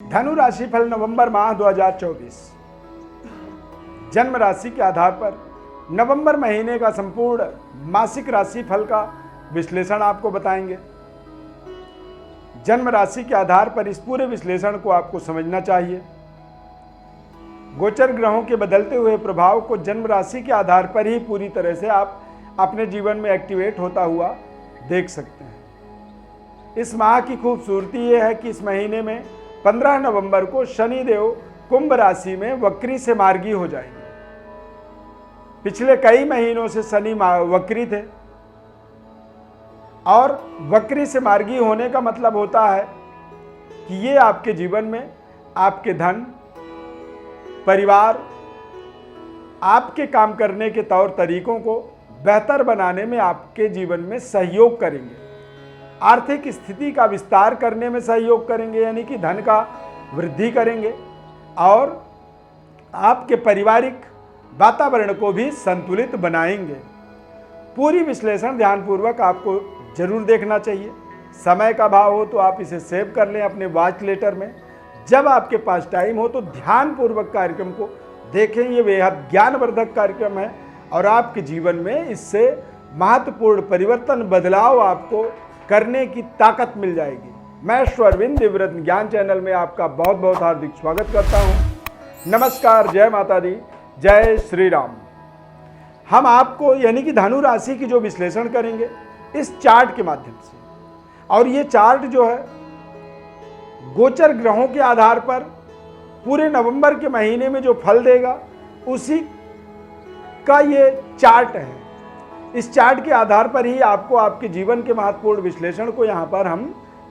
धनु राशि फल नवंबर माह 2024 जन्म राशि के आधार पर नवंबर महीने का संपूर्ण मासिक राशि फल का विश्लेषण आपको बताएंगे। जन्म राशि के आधार पर इस पूरे विश्लेषण को आपको समझना चाहिए। गोचर ग्रहों के बदलते हुए प्रभाव को जन्म राशि के आधार पर ही पूरी तरह से आप अपने जीवन में एक्टिवेट होता हुआ देख सकते हैं। इस माह की खूबसूरती यह है कि इस महीने में 15 नवंबर को शनि देव कुंभ राशि में वक्री से मार्गी हो जाएंगे। पिछले कई महीनों से शनि वक्री थे और वक्री से मार्गी होने का मतलब होता है कि ये आपके जीवन में आपके धन, परिवार, आपके काम करने के तौर तरीकों को बेहतर बनाने में आपके जीवन में सहयोग करेंगे। आर्थिक स्थिति का विस्तार करने में सहयोग करेंगे, यानी कि धन का वृद्धि करेंगे और आपके पारिवारिक वातावरण को भी संतुलित बनाएंगे। पूरी विश्लेषण ध्यानपूर्वक आपको जरूर देखना चाहिए। समय का अभाव हो तो आप इसे सेव कर लें अपने वॉच लेटर में। जब आपके पास टाइम हो तो ध्यानपूर्वक कार्यक्रम को देखें। ये बेहद ज्ञानवर्धक कार्यक्रम है और आपके जीवन में इससे महत्वपूर्ण परिवर्तन, बदलाव आपको करने की ताकत मिल जाएगी। मैं अरविंद दिव्यरत्न ज्ञान चैनल में आपका बहुत बहुत हार्दिक स्वागत करता हूं। नमस्कार, जय माता दी, जय श्री राम। हम आपको यानी कि धनु राशि की जो विश्लेषण करेंगे इस चार्ट के माध्यम से, और ये चार्ट जो है गोचर ग्रहों के आधार पर पूरे नवंबर के महीने में जो फल देगा उसी का ये चार्ट है। इस चार्ट के आधार पर ही आपको आपके जीवन के महत्वपूर्ण विश्लेषण को यहाँ पर हम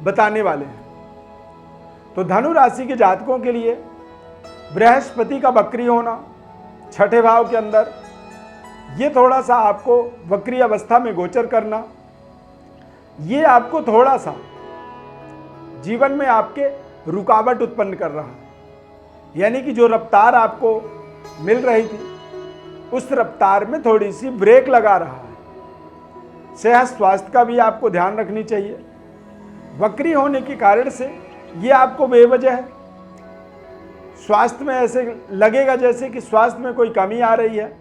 बताने वाले हैं। तो धनु राशि के जातकों के लिए बृहस्पति का वक्री होना छठे भाव के अंदर, ये थोड़ा सा आपको वक्री अवस्था में गोचर करना, ये आपको थोड़ा सा जीवन में आपके रुकावट उत्पन्न कर रहा है। यानी कि जो रफ्तार आपको मिल रही थी उस रफ्तार में थोड़ी सी ब्रेक लगा रहा है। सेहत स्वास्थ्य का भी आपको ध्यान रखनी चाहिए। वक्री होने के कारण से ये आपको बेवजह स्वास्थ्य में ऐसे लगेगा जैसे कि स्वास्थ्य में कोई कमी आ रही है।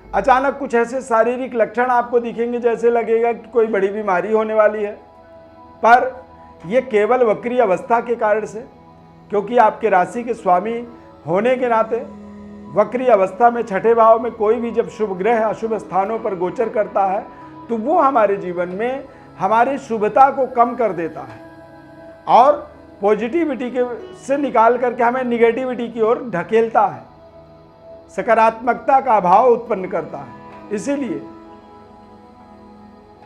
अचानक कुछ ऐसे शारीरिक लक्षण आपको दिखेंगे जैसे लगेगा कि कोई बड़ी बीमारी होने वाली है, पर यह केवल वक्री अवस्था के कारण से, क्योंकि आपके राशि के स्वामी होने के नाते वक्री अवस्था में छठे भाव में कोई भी जब शुभ ग्रह अशुभ स्थानों पर गोचर करता है तो वो हमारे जीवन में हमारी शुभता को कम कर देता है और पॉजिटिविटी के से निकाल करके हमें निगेटिविटी की ओर ढकेलता है, सकारात्मकता का अभाव उत्पन्न करता है। इसीलिए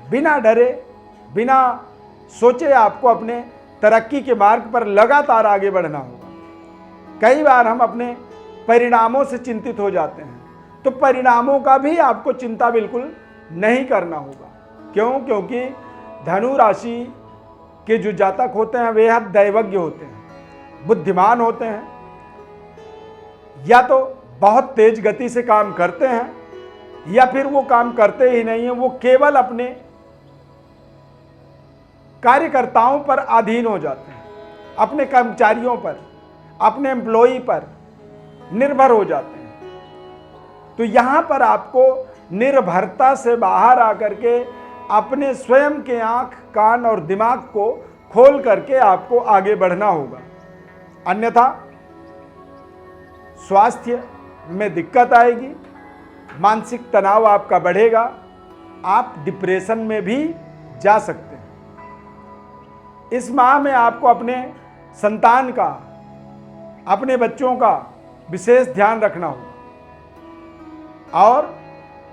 बिना डरे, बिना सोचे आपको अपने तरक्की के मार्ग पर लगातार आगे बढ़ना होगा। कई बार हम अपने परिणामों से चिंतित हो जाते हैं, तो परिणामों का भी आपको चिंता बिल्कुल नहीं करना होगा। क्यों? क्योंकि धनु राशि के जो जातक होते हैं वे दैवज्ञ होते हैं, बुद्धिमान होते हैं, या तो बहुत तेज गति से काम करते हैं या फिर वो काम करते ही नहीं है, वो केवल अपने कार्यकर्ताओं पर अधीन हो जाते हैं, अपने कर्मचारियों पर, अपने एम्प्लॉई पर निर्भर हो जाते हैं। तो यहां पर आपको निर्भरता से बाहर आकर के अपने स्वयं के आंख, कान और दिमाग को खोल करके आपको आगे बढ़ना होगा। अन्यथा स्वास्थ्य में दिक्कत आएगी, मानसिक तनाव आपका बढ़ेगा, आप डिप्रेशन में भी जा सकते हैं। इस माह में आपको अपने संतान का, अपने बच्चों का विशेष ध्यान रखना होगा और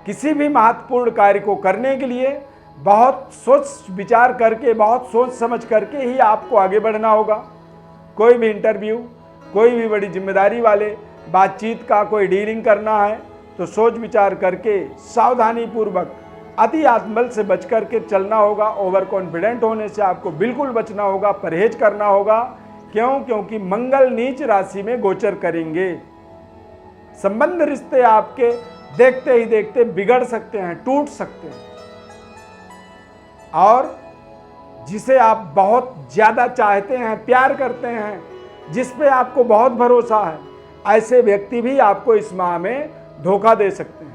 किसी भी महत्वपूर्ण कार्य को करने के लिए बहुत सोच विचार करके, बहुत सोच समझ करके ही आपको आगे बढ़ना होगा। कोई भी इंटरव्यू, कोई भी बड़ी जिम्मेदारी वाले बातचीत का कोई डीलिंग करना है तो सोच विचार करके सावधानी पूर्वक अति आत्मबल से बच करके चलना होगा। ओवर कॉन्फिडेंट होने से आपको बिल्कुल बचना होगा, परहेज करना होगा। क्यों? क्योंकि मंगल नीच राशि में गोचर करेंगे। संबंध, रिश्ते आपके देखते ही देखते बिगड़ सकते हैं, टूट सकते हैं। और जिसे आप बहुत ज़्यादा चाहते हैं, प्यार करते हैं, जिस पे आपको बहुत भरोसा है, ऐसे व्यक्ति भी आपको इस माह में धोखा दे सकते हैं।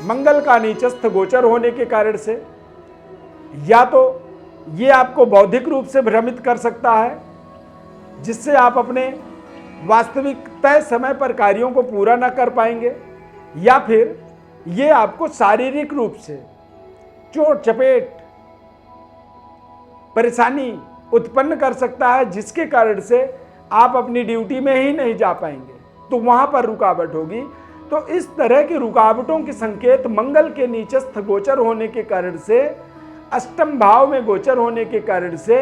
मंगल का नीचस्थ गोचर होने के कारण से या तो ये आपको बौद्धिक रूप से भ्रमित कर सकता है, जिससे आप अपने वास्तविक तय समय पर कार्यों को पूरा न कर पाएंगे, या फिर ये आपको शारीरिक रूप से चोट चपेट परेशानी उत्पन्न कर सकता है, जिसके कारण से आप अपनी ड्यूटी में ही नहीं जा पाएंगे, तो वहां पर रुकावट होगी। तो इस तरह की रुकावटों के संकेत मंगल के नीचस्थ गोचर होने के कारण से, अष्टम भाव में गोचर होने के कारण से,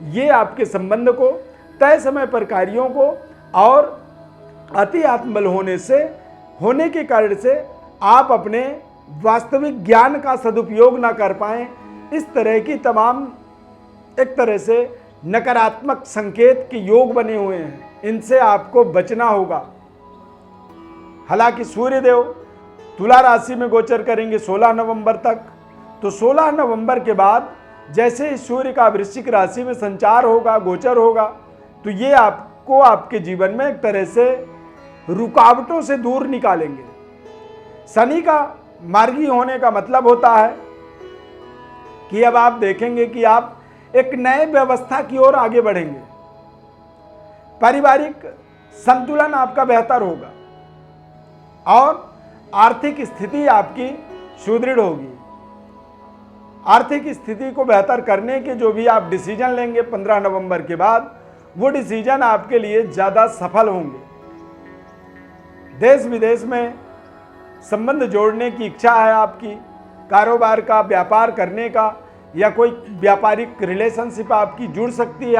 ये आपके संबंध को, तय समय पर कार्यों को और अति आत्मबल होने के कारण से आप अपने वास्तविक ज्ञान का सदुपयोग ना कर पाएं। इस तरह की तमाम एक तरह से नकारात्मक संकेत के योग बने हुए हैं, इनसे आपको बचना होगा। हालांकि सूर्यदेव तुला राशि में गोचर करेंगे 16 नवंबर तक, तो 16 नवंबर के बाद जैसे ही सूर्य का वृश्चिक राशि में संचार होगा, गोचर होगा, तो ये आपको आपके जीवन में एक तरह से रुकावटों से दूर निकालेंगे। शनि का मार्गी होने का मतलब होता है कि अब आप देखेंगे कि आप एक नए व्यवस्था की ओर आगे बढ़ेंगे। पारिवारिक संतुलन आपका बेहतर होगा और आर्थिक स्थिति आपकी सुदृढ़ होगी। आर्थिक स्थिति को बेहतर करने के जो भी आप डिसीजन लेंगे 15 नवंबर के बाद, वो डिसीजन आपके लिए ज़्यादा सफल होंगे। देश विदेश में संबंध जोड़ने की इच्छा है आपकी, कारोबार का, व्यापार करने का, या कोई व्यापारिक रिलेशनशिप आपकी जुड़ सकती है,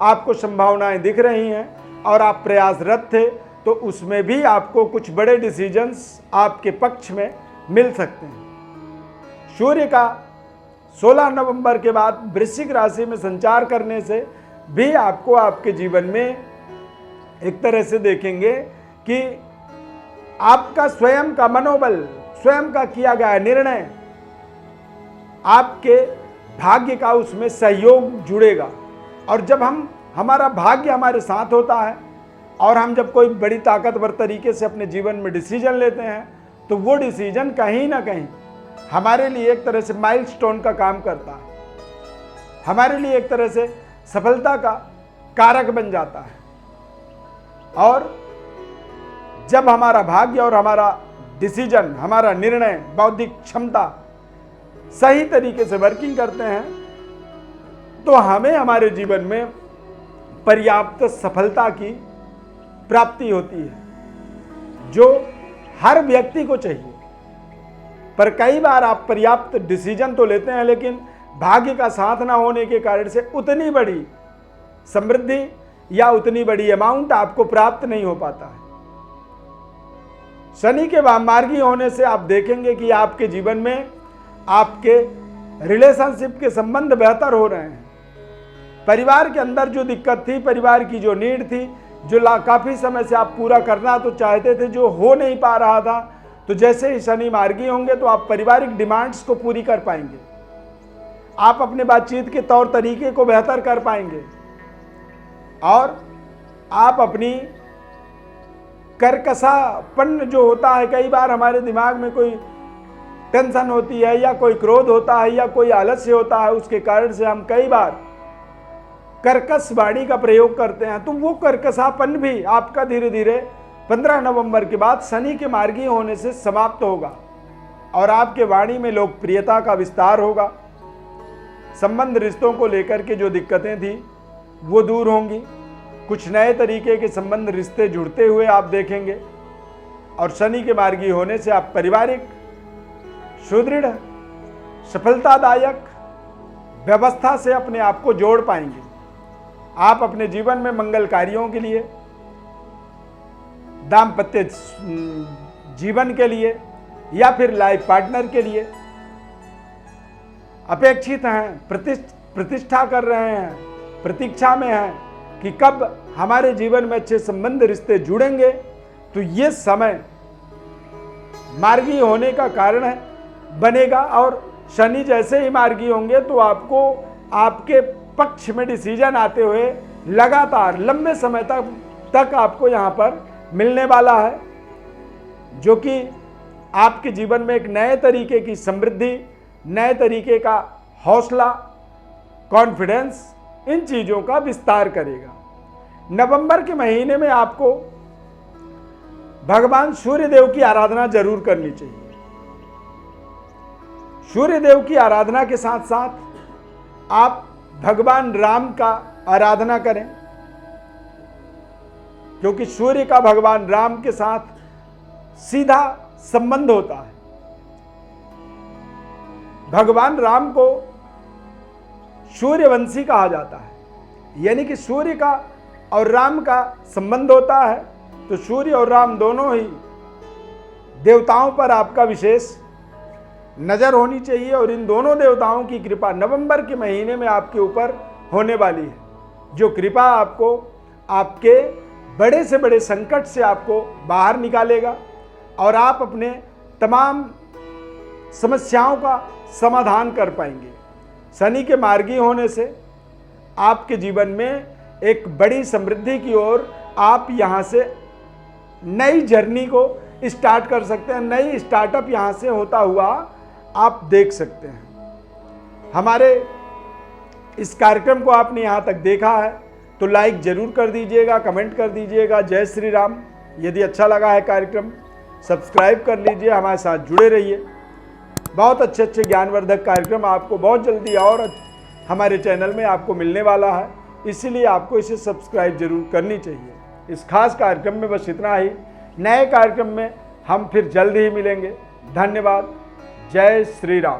आपको संभावनाएं दिख रही हैं और आप प्रयासरत थे, तो उसमें भी आपको कुछ बड़े डिसीजंस आपके पक्ष में मिल सकते हैं। सूर्य का 16 नवंबर के बाद वृश्चिक राशि में संचार करने से भी आपको आपके जीवन में एक तरह से देखेंगे कि आपका स्वयं का मनोबल, स्वयं का किया गया निर्णय, आपके भाग्य का उसमें सहयोग जुड़ेगा। और जब हमारा भाग्य हमारे साथ होता है और हम जब कोई बड़ी ताकतवर तरीके से अपने जीवन में डिसीजन लेते हैं, तो वो डिसीजन कहीं ना कहीं हमारे लिए एक तरह से माइलस्टोन का काम करता है, हमारे लिए एक तरह से सफलता का कारक बन जाता है। और जब हमारा भाग्य और हमारा डिसीजन, हमारा निर्णय, बौद्धिक क्षमता सही तरीके से वर्किंग करते हैं, तो हमें हमारे जीवन में पर्याप्त सफलता की प्राप्ति होती है, जो हर व्यक्ति को चाहिए। पर कई बार आप पर्याप्त डिसीजन तो लेते हैं, लेकिन भाग्य का साथ ना होने के कारण से उतनी बड़ी समृद्धि या उतनी बड़ी अमाउंट आपको प्राप्त नहीं हो पाता है। शनि के वाममार्गी होने से आप देखेंगे कि आपके जीवन में आपके रिलेशनशिप के संबंध बेहतर हो रहे हैं। परिवार के अंदर जो दिक्कत थी, परिवार की जो नीड थी, जो काफ़ी समय से आप पूरा करना तो चाहते थे, जो हो नहीं पा रहा था, तो जैसे ही शनि मार्गी होंगे तो आप पारिवारिक डिमांड्स को पूरी कर पाएंगे। आप अपने बातचीत के तौर तरीके को बेहतर कर पाएंगे और आप अपनी कर्कशापन जो होता है, कई बार हमारे दिमाग में कोई टेंशन होती है या कोई क्रोध होता है या कोई आलस्य होता है, उसके कारण से हम कई बार कर्कश वाणी का प्रयोग करते हैं, तो वो कर्कशापन भी आपका धीरे धीरे 15 नवंबर के बाद शनि के मार्गी होने से समाप्त होगा और आपके वाणी में लोकप्रियता का विस्तार होगा। संबंध रिश्तों को लेकर के जो दिक्कतें थी वो दूर होंगी। कुछ नए तरीके के संबंध रिश्ते जुड़ते हुए आप देखेंगे और शनि के मार्गी होने से आप पारिवारिक सुदृढ़ सफलतादायक व्यवस्था से अपने आप को जोड़ पाएंगे। आप अपने जीवन में मंगल कार्यों के लिए, दाम्पत्य जीवन के लिए या फिर लाइफ पार्टनर के लिए अपेक्षित हैं, प्रतिष्ठा कर रहे हैं, प्रतीक्षा में हैं कि कब हमारे जीवन में अच्छे संबंध रिश्ते जुड़ेंगे, तो ये समय मार्गी होने का कारण बनेगा। और शनि जैसे ही मार्गी होंगे तो आपको आपके पक्ष में डिसीजन आते हुए लगातार लंबे समय तक आपको यहाँ पर मिलने वाला है, जो कि आपके जीवन में एक नए तरीके की समृद्धि, नए तरीके का हौसला, कॉन्फिडेंस, इन चीज़ों का विस्तार करेगा। नवंबर के महीने में आपको भगवान सूर्य देव की आराधना जरूर करनी चाहिए। सूर्य देव की आराधना के साथ साथ आप भगवान राम का आराधना करें, क्योंकि सूर्य का भगवान राम के साथ सीधा संबंध होता है। भगवान राम को सूर्यवंशी कहा जाता है, यानी कि सूर्य का और राम का संबंध होता है। तो सूर्य और राम दोनों ही देवताओं पर आपका विशेष नजर होनी चाहिए, और इन दोनों देवताओं की कृपा नवंबर के महीने में आपके ऊपर होने वाली है, जो कृपा आपको आपके बड़े से बड़े संकट से आपको बाहर निकालेगा और आप अपने तमाम समस्याओं का समाधान कर पाएंगे। शनि के मार्गी होने से आपके जीवन में एक बड़ी समृद्धि की ओर आप यहाँ से नई जर्नी को स्टार्ट कर सकते हैं, नई स्टार्टअप यहाँ से होता हुआ आप देख सकते हैं। हमारे इस कार्यक्रम को आपने यहाँ तक देखा है तो लाइक जरूर कर दीजिएगा, कमेंट कर दीजिएगा। जय श्री राम। यदि अच्छा लगा है कार्यक्रम, सब्सक्राइब कर लीजिए, हमारे साथ जुड़े रहिए। बहुत अच्छे अच्छे ज्ञानवर्धक कार्यक्रम आपको बहुत जल्दी और हमारे चैनल में आपको मिलने वाला है, इसीलिए आपको इसे सब्सक्राइब जरूर करनी चाहिए। इस खास कार्यक्रम में बस इतना ही। नए कार्यक्रम में हम फिर जल्द ही मिलेंगे। धन्यवाद। जय श्री राम।